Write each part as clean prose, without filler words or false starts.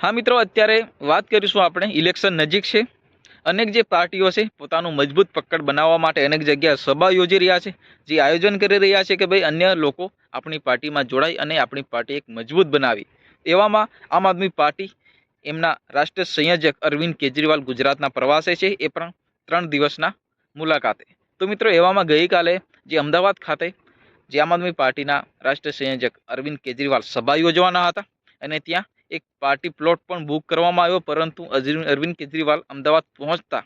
हाँ मित्रों, अत्यारे વાત કરીશું આપણે ઇલેક્શન નજીક છે। अनेक जे पार्टीओ છે પોતાનું મજબૂત પકડ બનાવવા માટે અનેક જગ્યાએ સભા યોજી રહ્યા છે, જે આયોજન કરી રહ્યા છે કે ભાઈ અન્ય લોકો આપણી પાર્ટીમાં જોડાય અને આપણી પાર્ટી એક મજબૂત બનાવી। એવામાં આમ આદમી પાર્ટી એમના રાષ્ટ્રીય સંયોજક અરવિંદ કેજરીવાલ ગુજરાતના પ્રવાસે છે, એ પણ 3 દિવસના મુલાકાતે। તો મિત્રો એવામાં ગઈકાલે જે અમદાવાદ ખાતે જે આમ આદમી પાર્ટીના રાષ્ટ્રીય સંયોજક અરવિંદ કેજરીવાલ સભા યોજવાના હતા અને ત્યાં एक पार्टी प्लॉट पण बुक करवामां आव्यो, परंतु अरविंद केजरीवाल अमदावाद पहोंचता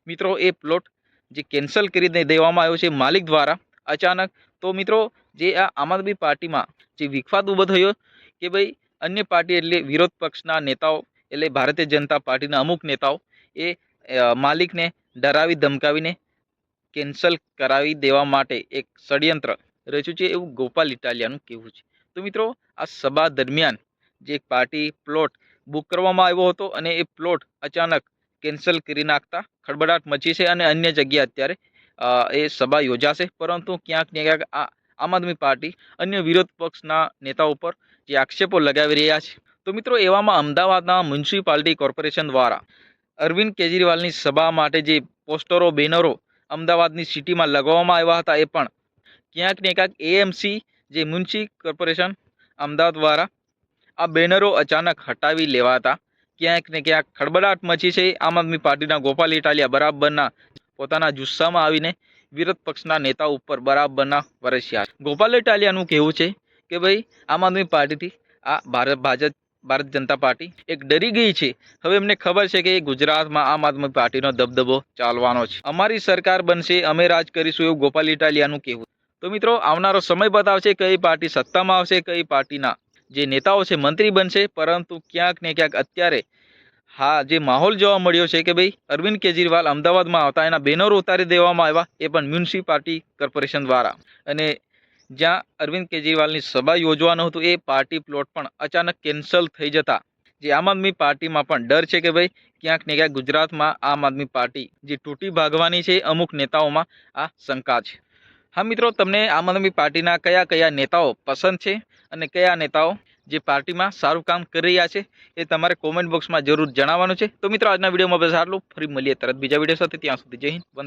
मित्रों ए प्लॉट जे केन्सल करी देवामां आव्यो छे मालिक द्वारा अचानक। तो मित्रों जे आ आम आदमी पार्टी में जे विखवाद ऊभो थयो कि भाई अन्य पार्टी एटले विरोध पक्षना नेताओं एटले भारतीय जनता पार्टीना अमुक नेताओं ए मालिक ने डरावी धमकावीने केन्सल करावी देवा माटे एक षड्यंत्र रच्युं छे एवुं गोपाल इटालियानुं कहेवुं छे। तो मित्रों आ सभा दरमियान जे एक पार्टी प्लॉट बुक करवामां आव्यो हतो अने ए प्लॉट अचानक केन्सल करी नाखता खळबळाट मची छे अने अन्य जग्याए अत्यारे ए सभा योजाशे, परंतु क्यांक ने क्यांक आम आदमी पार्टी अन्य विरोध पक्षना नेताओं पर जे आक्षेपो लगावी रह्या छे। तो मित्रों एवामां अमदावादना म्युनिसिपालिटी कोर्पोरेशन द्वारा अरविंद केजरीवालनी सभा माटे जे पोस्टरो बेनरो अमदावादनी सिटीमां लगाववामां आव्या हता ए पण क्यांक ने क्यांक एएमसी जे म्युनिसिपल कोर्पोरेशन अमदावाद द्वारा आ बेनरो अचानक हटावी लेवाता क्यांक ने क्यांक खळबळाट मची छे। आम आदमी पार्टीना गोपाल इटालिया बराबरना पोताना जुस्सामां आवीने विरोध पक्षना नेता उपर बराबरना वरस्या। गोपाल इटालियानुं कहेवुं छे के भाई आम आदमी पार्टीथी आ भारत जनता पार्टी एक डरी गई छे। हवे एमने खबर छे के गुजरातमां आम आदमी पार्टीनो दबदबो चालवानो छे, अमारी सरकार बनशे, अमे राज करीशुं एवुं गोपाल इटालियानुं कहेवुं। तो मित्रों आवनारो समय बतावशे कई पार्टी सत्तामां आवशे, कई पार्टीना जे नेताओं से मंत्री बनशे, परंतु क्यांक ने क्यांक अत्यारे हाँ जे माहौल जोवा मळ्यो छे के भाई अरविंद केजरीवाल अमदावाद में आवता एना बेनरो उतारी देवामां आव्या ए पण म्युनिसिपालिटी कोर्पोरेशन द्वारा। अने ज्यां अरविंद केजरीवालनी सभा योजवानुं हतुं ए पार्टी प्लॉट पण अचानक केन्सल थई जता जे आम आदमी पार्टी में पण डर छे के भाई क्यांक ने क्यांक गुजरात में आम आदमी पार्टी जे तूटी भागवानी छे अमुक नेताओं में आ शंका छे। हाँ मित्रों, तमने आम आदमी पार्टीना कया कया नेताओ पसंद छे અને કયા નેતાઓ જે પાર્ટીમાં સારું કામ કરી રહ્યા છે એ તમારે કોમેન્ટ બોક્સમાં જરૂર જણાવવાનું છે। તો મિત્રો આજના વિડીયોમાં બસ આટલું, ફરી મળીએ તરત બીજા વિડીયો સાથે, ત્યાં સુધી જય હિન્દ, વંદે